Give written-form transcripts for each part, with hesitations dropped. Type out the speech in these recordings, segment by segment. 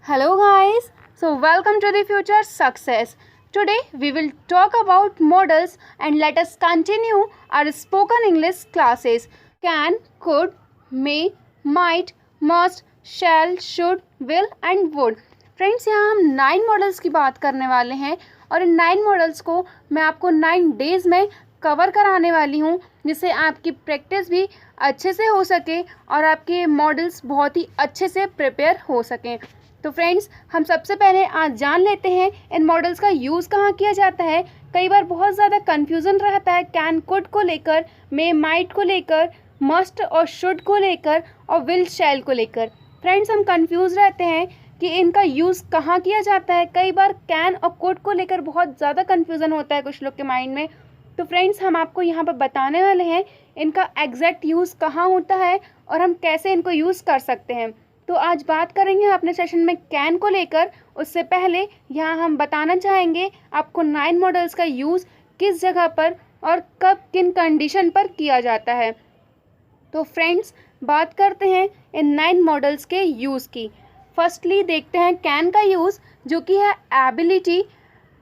Hello guys, so welcome to the future success. Today we will talk about models and let us continue our spoken English classes. Can, could, may, might, must, shall, should, will and would. Friends यहाँ हम 9 models की बात करने वाले हैं और इन 9 models को मैं आपको 9 डेज में कवर कराने वाली हूँ जिससे आपकी प्रैक्टिस भी अच्छे से हो सके और आपके मॉडल्स बहुत ही अच्छे से प्रिपेयर हो सकें। तो फ्रेंड्स हम सबसे पहले आज जान लेते हैं इन मॉडल्स का यूज़ कहाँ किया जाता है। कई बार बहुत ज़्यादा कन्फ्यूज़न रहता है कैन कुड को लेकर, मे माइट को लेकर, मस्ट और शुड को लेकर और विल शैल को लेकर। फ्रेंड्स हम कंफ्यूज रहते हैं कि इनका यूज़ कहाँ किया जाता है। कई बार कैन और कुड को लेकर बहुत ज़्यादा कन्फ्यूज़न होता है कुछ लोग के माइंड में। तो फ्रेंड्स हम आपको यहाँ पर बताने वाले हैं इनका एग्जैक्ट यूज़ कहाँ होता है और हम कैसे इनको यूज़ कर सकते हैं। तो आज बात करेंगे अपने सेशन में कैन को लेकर। उससे पहले यहाँ हम बताना चाहेंगे आपको 9 मॉडल्स का यूज़ किस जगह पर और कब किन कंडीशन पर किया जाता है। तो फ्रेंड्स बात करते हैं इन 9 मॉडल्स के यूज़ की। फर्स्टली देखते हैं कैन का यूज़ जो कि है एबिलिटी,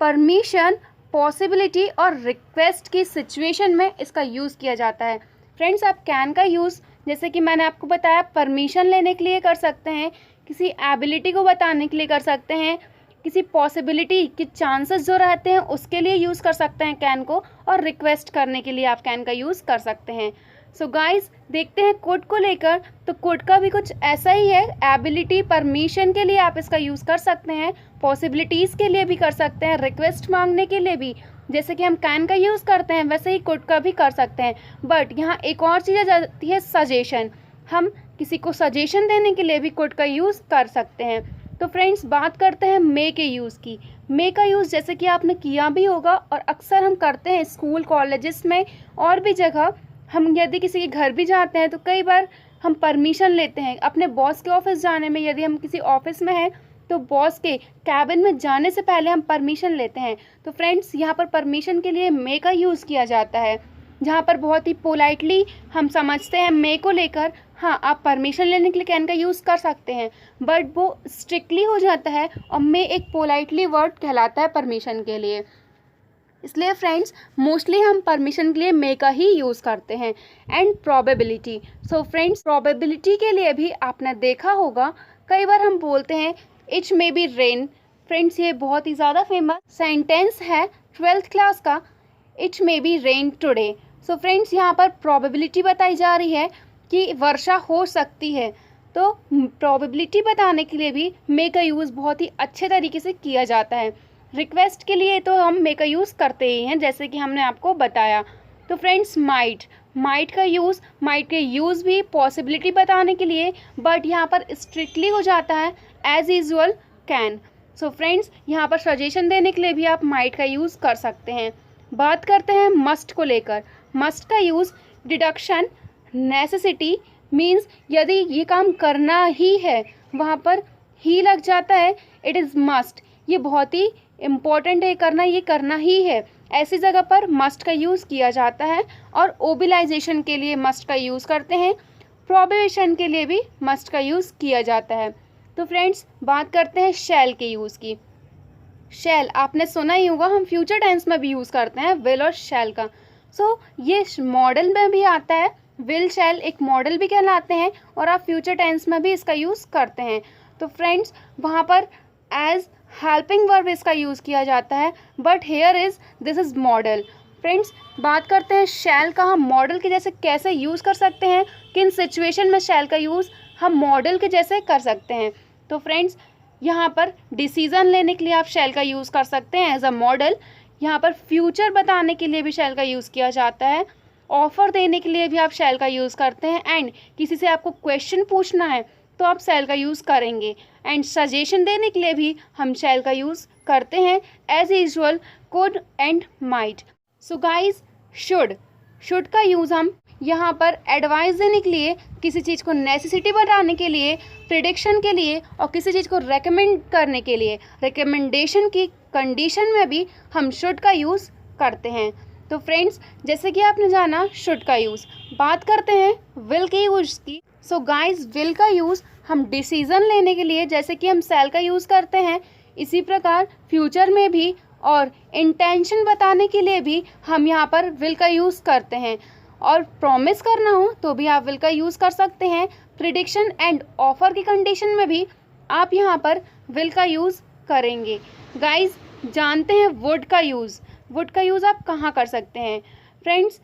परमिशन, पॉसिबिलिटी और रिक्वेस्ट की सिचुएशन में इसका यूज़ किया जाता है। फ्रेंड्स आप कैन का यूज़ जैसे कि मैंने आपको बताया परमिशन लेने के लिए कर सकते हैं, किसी एबिलिटी को बताने के लिए कर सकते हैं, किसी पॉसिबिलिटी के चांसेस जो रहते हैं उसके लिए यूज़ कर सकते हैं कैन को, और रिक्वेस्ट करने के लिए आप कैन का यूज़ कर सकते हैं। सो गाइस देखते हैं कुड को लेकर। तो कुड का भी कुछ ऐसा ही है। एबिलिटी, परमिशन के लिए आप इसका यूज़ कर सकते हैं, पॉसिबिलिटीज़ के लिए भी कर सकते हैं, रिक्वेस्ट मांगने के लिए भी जैसे कि हम कैन का यूज़ करते हैं वैसे ही कुड का भी कर सकते हैं। बट यहाँ एक और चीज़ आ जाती है सजेशन। हम किसी को सजेशन देने के लिए भी कुड का यूज़ कर सकते हैं। तो फ्रेंड्स बात करते हैं मे के यूज़ की। मे का यूज़ जैसे कि आपने किया भी होगा और अक्सर हम करते हैं स्कूल कॉलेजेस में और भी जगह। हम यदि किसी के घर भी जाते हैं तो कई बार हम परमिशन लेते हैं अपने बॉस के ऑफिस जाने में। यदि हम किसी ऑफिस में हैं तो बॉस के कैबिन में जाने से पहले हम परमिशन लेते हैं। तो फ्रेंड्स यहाँ पर परमिशन के लिए मे का यूज़ किया जाता है, जहाँ पर बहुत ही पोलाइटली हम समझते हैं मे को लेकर। हाँ आप परमिशन लेने के लिए कैन का यूज़ कर सकते हैं बट वो स्ट्रिक्टली हो जाता है और मे एक पोलाइटली वर्ड कहलाता है परमिशन के लिए। इसलिए फ्रेंड्स मोस्टली हम परमिशन के लिए मे का ही यूज़ करते हैं। And probability. So friends probability के लिए भी आपने देखा होगा कई बार हम बोलते हैं it may be rain. Friends ये बहुत ही ज़्यादा फेमस सेंटेंस है 12th क्लास का, it may be rain today. So friends यहाँ पर प्रोबेबिलिटी बताई जा रही है कि वर्षा हो सकती है। तो प्रोबेबिलिटी बताने के लिए भी मे का यूज़ बहुत ही अच्छे तरीके से किया जाता है। रिक्वेस्ट के लिए तो हम मे का यूज़ करते ही हैं जैसे कि हमने आपको बताया। तो फ्रेंड्स माइट का यूज़ भी पॉसिबिलिटी बताने के लिए बट यहाँ पर स्ट्रिक्टली हो जाता है as usual can. So friends यहाँ पर सजेशन देने के लिए भी आप माइट का यूज़ कर सकते हैं। बात करते हैं मस्ट को लेकर। मस्ट का यूज़ डिडक्शन, नेसेसिटी मीन्स यदि ये काम करना ही है वहाँ पर ही लग जाता है, इट इज़ मस्ट। ये बहुत ही इम्पॉर्टेंट है, करना ये करना ही है, ऐसी जगह पर मस्ट का यूज़ किया जाता है। और ओबिलाइजेशन के लिए मस्ट का यूज़ करते हैं, प्रोबेशन के लिए भी मस्ट का यूज़ किया जाता है। तो फ्रेंड्स बात करते हैं शैल के यूज़ की। शैल आपने सुना ही होगा, हम फ्यूचर टेंस में भी यूज़ करते हैं विल और शैल का। सो ये मॉडल में भी आता है, विल शैल एक मॉडल भी कहलाते हैं और आप फ्यूचर टेंस में भी इसका यूज़ करते हैं। तो फ्रेंड्स वहाँ पर एज हेल्पिंग वर्ब इसका यूज़ किया जाता है but here is this is model. Friends बात करते हैं शैल का हम मॉडल के जैसे कैसे यूज़ कर सकते हैं, किन सिचुएशन में शैल का यूज़ हम मॉडल के जैसे कर सकते हैं। तो फ्रेंड्स यहाँ पर डिसीज़न लेने के लिए आप शैल का यूज़ कर सकते हैं एज अ मॉडल। यहाँ पर फ्यूचर बताने के लिए भी शैल का यूज़ किया जाता है, ऑफ़र देने के लिए भी आप शैल का यूज़ करते हैं, एंड किसी से आपको क्वेश्चन पूछना है तो आप शैल का यूज़ करेंगे, एंड सजेशन देने के लिए भी हम शैल का यूज़ करते हैं as usual could and might. So guys should का यूज़ हम यहाँ पर एडवाइस देने के लिए, किसी चीज़ को नेसेसिटी बताने के लिए, प्रिडिक्शन के लिए और किसी चीज़ को रेकमेंड करने के लिए, रिकमेंडेशन की कंडीशन में भी हम शुड का यूज़ करते हैं। तो फ्रेंड्स जैसे कि आपने जाना शुड का यूज़। बात करते हैं विल के यूज़ की। सो गाइज विल का यूज़ हम डिसीज़न लेने के लिए जैसे कि हम शैल का यूज़ करते हैं, इसी प्रकार फ्यूचर में भी और इंटेंशन बताने के लिए भी हम यहाँ पर विल का यूज़ करते हैं। और प्रॉमिस करना हो तो भी आप विल का यूज़ कर सकते हैं। प्रिडिक्शन एंड ऑफर की कंडीशन में भी आप यहाँ पर विल का यूज़ करेंगे। गाइस, जानते हैं वुड का यूज़। वुड का यूज़ आप कहाँ कर सकते हैं? Friends,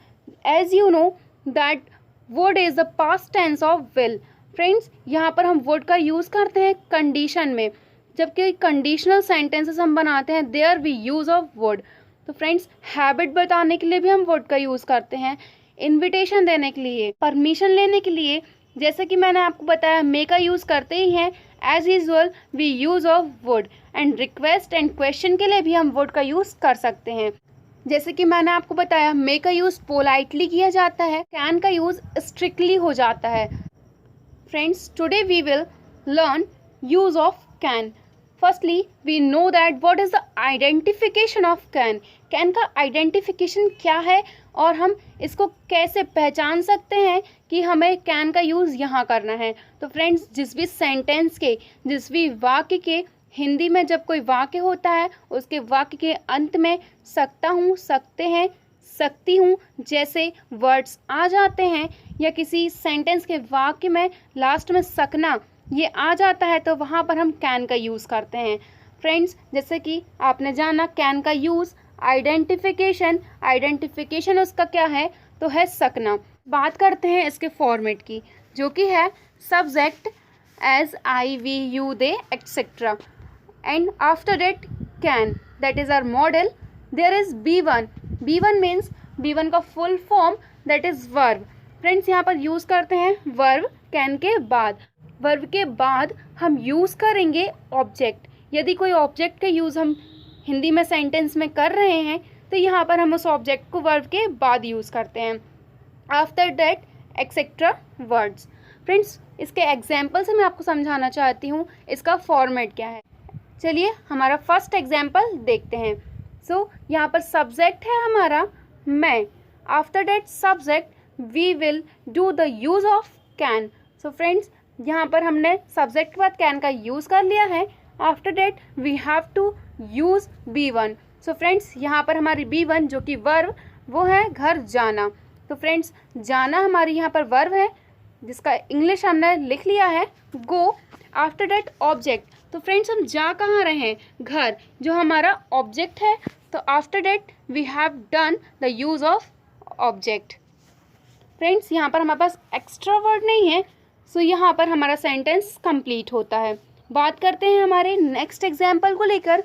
as you know that would is the past tense of will. Friends, यहाँ पर हम वुड का यूज़ करते हैं कंडीशन में, जबकि कंडीशनल सेंटेंसेस हम बनाते हैं there we use of would. तो फ्रेंड्स, हैबिट बताने के लिए भी हम वुड का यूज़ करते हैं। इन्विटेशन देने के लिए, परमिशन लेने के लिए, जैसे कि मैंने आपको बताया मे का यूज़ करते ही हैं। As usual we use of would. And request and question के लिए भी हम वुड का यूज़ कर सकते हैं। जैसे कि मैंने आपको बताया मे का यूज़ पोलाइटली किया जाता है, कैन का यूज़ स्ट्रिक्टली हो जाता है। Friends, today we will learn use of can. Firstly we know that what is the identification of can. Can का आइडेंटिफिकेशन क्या है और हम इसको कैसे पहचान सकते हैं कि हमें कैन का यूज़ यहाँ करना है। तो फ्रेंड्स, जिस भी सेंटेंस के, जिस भी वाक्य के, हिंदी में जब कोई वाक्य होता है उसके वाक्य के अंत में सकता हूँ, सकते हैं, सकती हूँ जैसे वर्ड्स आ जाते हैं, या किसी सेंटेंस के वाक्य में लास्ट में सकना ये आ जाता है, तो वहाँ पर हम कैन का यूज़ करते हैं। फ्रेंड्स, जैसे कि आपने जाना कैन का यूज़ आइडेंटिफिकेशन। आइडेंटिफिकेशन उसका क्या है? तो है सकना। बात करते हैं इसके फॉर्मेट की, जो कि है subject as, I, we, you, they, etcetera, and after it can, that is our modal. There is B1। B1 means, B1 का full form that is verb. Friends, यहाँ पर यूज़ करते हैं वर्ब कैन के बाद। वर्ब के बाद हम यूज़ करेंगे ऑब्जेक्ट। यदि कोई ऑब्जेक्ट का यूज़ हम हिंदी में सेंटेंस में कर रहे हैं तो यहाँ पर हम उस ऑब्जेक्ट को वर्ब के बाद यूज़ करते हैं। After that etcetera words. Friends, इसके एग्जाम्पल से मैं आपको समझाना चाहती हूँ इसका फॉर्मेट क्या है। चलिए हमारा फर्स्ट एग्जाम्पल देखते हैं। सो यहाँ पर सब्जेक्ट है हमारा मैं। After that subject we will do the use of can. So friends, यहाँ पर हमने सब्जेक्ट के बाद कैन का यूज़ कर लिया है। After that we have to use B1। So friends, यहाँ पर हमारी B1 जो कि वर्ब, वो है घर जाना। तो फ्रेंड्स, जाना हमारी यहाँ पर वर्ब है, जिसका इंग्लिश हमने लिख लिया है गो। After that object. तो फ्रेंड्स, हम जा कहाँ रहे हैं? घर, जो हमारा ऑब्जेक्ट है। तो after that we have done the use of object. Friends, यहाँ पर हमारे पास एक्स्ट्रा वर्ड नहीं है, सो यहाँ पर हमारा सेंटेंस कंप्लीट होता है। बात करते हैं हमारे नेक्स्ट एग्जाम्पल को लेकर,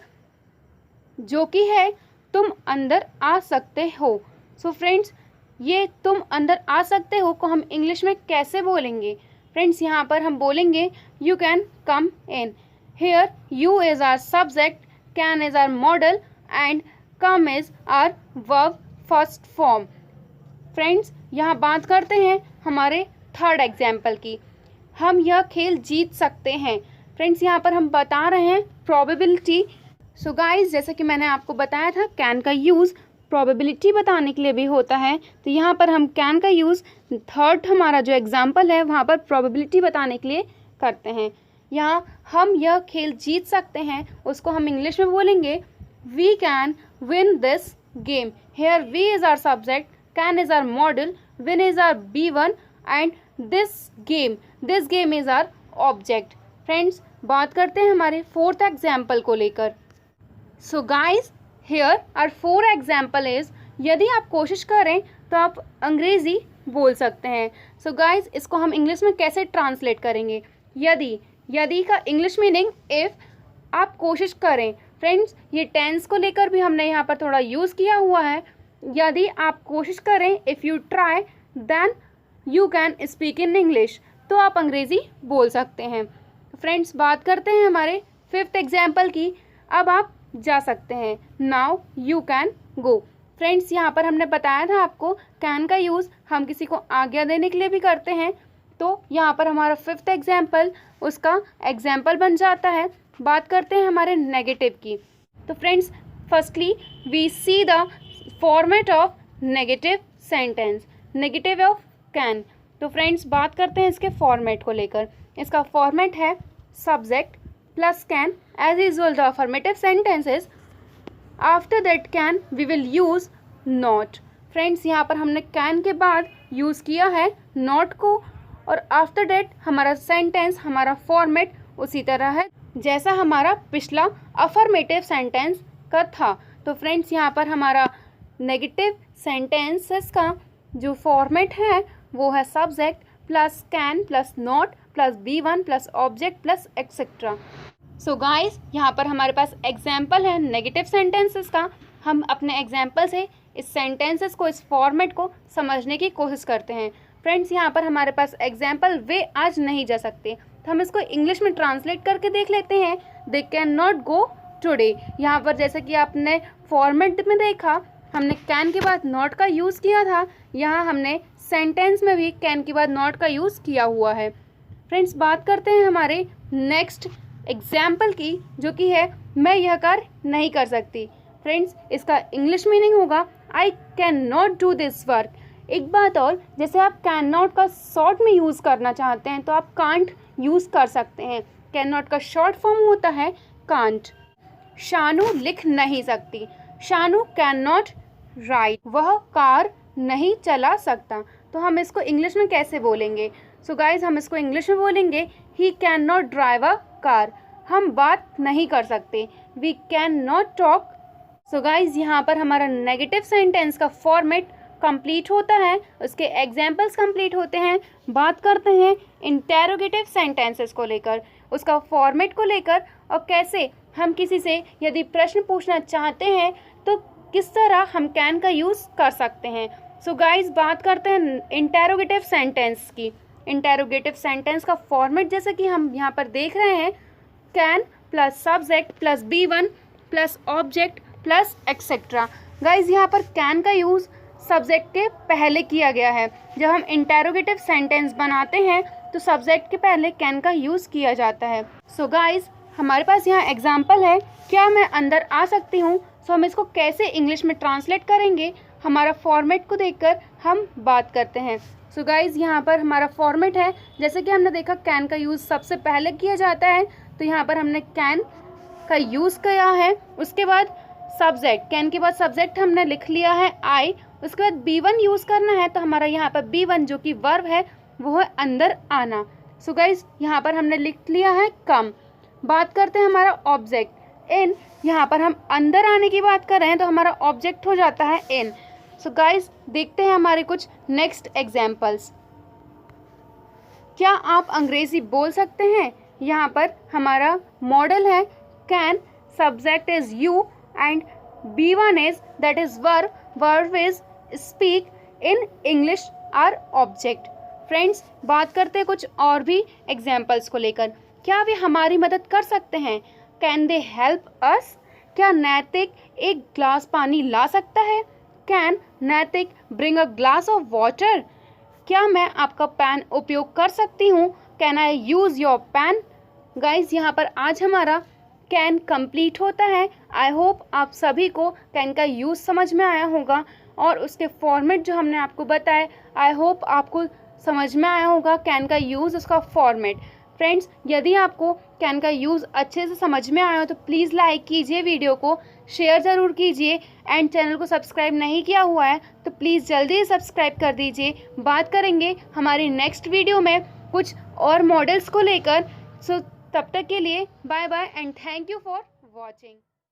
जो कि है तुम अंदर आ सकते हो। सो फ्रेंड्स, ये तुम अंदर आ सकते हो को हम इंग्लिश में कैसे बोलेंगे? फ्रेंड्स, यहाँ पर हम बोलेंगे you can come in. Here you is our subject, can is our modal and come is our verb first form. Friends, यहाँ बात करते हैं हमारे थर्ड एग्जाम्पल की, हम यह खेल जीत सकते हैं। फ्रेंड्स, यहाँ पर हम बता रहे हैं प्रोबेबिलिटी। सो गाइज, जैसे कि मैंने आपको बताया था कैन का यूज़ प्रोबेबिलिटी बताने के लिए भी होता है, तो यहाँ पर हम कैन का यूज़ थर्ड हमारा जो एग्जाम्पल है वहाँ पर प्रोबेबिलिटी बताने के लिए करते हैं। यहाँ हम यह खेल जीत सकते हैं, उसको हम इंग्लिश में बोलेंगे we can win this game. Here we is our subject, can is our modal, win is our B1 and this game is our object. Friends, बात करते हैं हमारे फोर्थ एग्जाम्पल को लेकर। So guys, here our four example is, यदि आप कोशिश करें तो आप अंग्रेज़ी बोल सकते हैं। सो गाइज, इसको हम इंग्लिश में कैसे ट्रांसलेट करेंगे? यदि का इंग्लिश मीनिंग इफ़, आप कोशिश करें। फ्रेंड्स, ये टेंस को लेकर भी हमने यहाँ पर थोड़ा यूज़ किया हुआ है। यदि आप कोशिश करें, if you try then you can speak in English, तो आप अंग्रेज़ी बोल सकते हैं। फ्रेंड्स, बात करते हैं हमारे फिफ्थ एग्जाम्पल की। अब आप जा सकते हैं, now you can go. Friends, यहाँ पर हमने बताया था आपको कैन का यूज़ हम किसी को आज्ञा देने के लिए भी करते हैं, तो यहाँ पर हमारा फिफ्थ एग्जाम्पल उसका एग्जाम्पल बन जाता है। बात करते हैं हमारे नेगेटिव की। तो friends, firstly we see the format of negative sentence, negative of can. तो फ्रेंड्स, बात करते हैं इसके फॉर्मेट को लेकर। इसका फॉर्मेट है subject plus can. As usual the affirmative sentences. After that can we will use not. Friends, यहाँ पर हमने कैन के बाद यूज़ किया है नॉट को, और आफ्टर दैट हमारा सेंटेंस, हमारा फॉर्मेट उसी तरह है जैसा हमारा पिछला अफर्मेटिव सेंटेंस का था. तो फ्रेंड्स, यहाँ पर हमारा नेगेटिव सेंटेंसेस का जो फॉर्मेट है वो है subject plus can plus not plus B1 plus object plus etcetera. So guys, यहाँ पर हमारे पास एग्जाम्पल है नेगेटिव सेंटेंसेस का. हम अपने एग्जाम्पल से इस सेंटेंसेस को, इस फॉर्मेट को समझने की कोशिश करते हैं. फ्रेंड्स, यहाँ पर हमारे पास एग्जाम्पल वे आज नहीं जा सकते, तो हम इसको इंग्लिश में ट्रांसलेट करके देख लेते हैं. They can not go today. यहाँ पर जैसे कि आपने फॉर्मेट में देखा, हमने कैन के बाद नॉट का यूज़ किया था. यहाँ हमने सेंटेंस में भी कैन के बाद नॉट का यूज़ किया हुआ है. फ्रेंड्स, बात करते हैं हमारे नेक्स्ट एग्जाम्पल की, जो कि है मैं यह कार्य नहीं कर सकती. फ्रेंड्स, इसका इंग्लिश मीनिंग होगा I can not do this work. एक बात और, जैसे आप कैन नॉट का शॉर्ट में यूज़ करना चाहते हैं तो आप कांट यूज़ कर सकते हैं. कैन नॉट का शॉर्ट फॉर्म होता है कांट. शानू लिख नहीं सकती. Shanu can not write. वह कार नहीं चला सकता. तो हम इसको इंग्लिश में कैसे बोलेंगे? सो गाइज, हम इसको इंग्लिश में बोलेंगे he can not drive a car. हम बात नहीं कर सकते. We can not talk. So guys, यहाँ पर हमारा नेगेटिव सेंटेंस का फॉर्मेट कंप्लीट होता है, उसके एग्जाम्पल्स कंप्लीट होते हैं. बात करते हैं इंटेरोगेटिव सेंटेंसेस को लेकर, उसका फॉर्मेट को लेकर, और कैसे हम किसी से यदि प्रश्न पूछना चाहते हैं तो किस तरह हम कैन का यूज़ कर सकते हैं. सो गाइज, बात करते हैं इंटेरोगेटिव सेंटेंस की. इंटेरोगेटिव सेंटेंस का फॉर्मेट जैसे कि हम यहाँ पर देख रहे हैं, can plus subject plus B1 plus object plus etcetera. Guys, यहाँ पर कैन का यूज़ सब्जेक्ट के पहले किया गया है. जब हम इंटेरोगेटिव सेंटेंस बनाते हैं तो सब्जेक्ट के पहले कैन का यूज़ किया जाता है. सो गाइज, हमारे पास यहाँ एग्जाम्पल है, क्या मैं अंदर आ सकती हूँ. सो हम इसको कैसे इंग्लिश में ट्रांसलेट करेंगे, हमारा फॉर्मेट को देखकर हम बात करते हैं. सो गाइज, यहाँ पर हमारा फॉर्मेट है, जैसे कि हमने देखा कैन का यूज़ सबसे पहले किया जाता है, तो यहाँ पर हमने कैन का यूज़ किया है. उसके बाद सब्जेक्ट, कैन के बाद सब्जेक्ट हमने लिख लिया है आई. उसके बाद B1 यूज़ करना है, तो हमारा यहाँ पर B1 जो कि वर्ब है वो है अंदर आना. सो गाइज, यहाँ पर हमने लिख लिया है कम. बात करते हैं हमारा ऑब्जेक्ट इन. यहाँ पर हम अंदर आने की बात कर रहे हैं तो हमारा ऑब्जेक्ट हो जाता है इन. सो गाइज, देखते हैं हमारे कुछ नेक्स्ट एग्जाम्पल्स. क्या आप अंग्रेज़ी बोल सकते हैं? यहाँ पर हमारा मॉडल है can, subject is you and B1 is that is verb, verb is speak, in English are object. Friends, बात करते हैं कुछ और भी एग्जाम्पल्स को लेकर. क्या वे हमारी मदद कर सकते हैं? Can they help us. क्या नैतिक एक ग्लास पानी ला सकता है? Can Naitik bring a glass of water. क्या मैं आपका पेन उपयोग कर सकती हूँ? Can I use your pen. Guys, यहाँ पर आज हमारा कैन कंप्लीट होता है. आई होप आप सभी को कैन का यूज़ समझ में आया होगा, और उसके फॉर्मेट जो हमने आपको बताया, आई होप आपको समझ में आया होगा कैन का यूज़, उसका फॉर्मेट. फ्रेंड्स, यदि आपको कैन का यूज़ अच्छे से समझ में आया हो तो प्लीज़ लाइक कीजिए, वीडियो को शेयर ज़रूर कीजिए, एंड चैनल को सब्सक्राइब नहीं किया हुआ है तो प्लीज़ जल्दी सब्सक्राइब कर दीजिए. बात करेंगे हमारी नेक्स्ट वीडियो में कुछ और मॉडल्स को लेकर. सो तब तक के लिए bye bye and thank you for watching.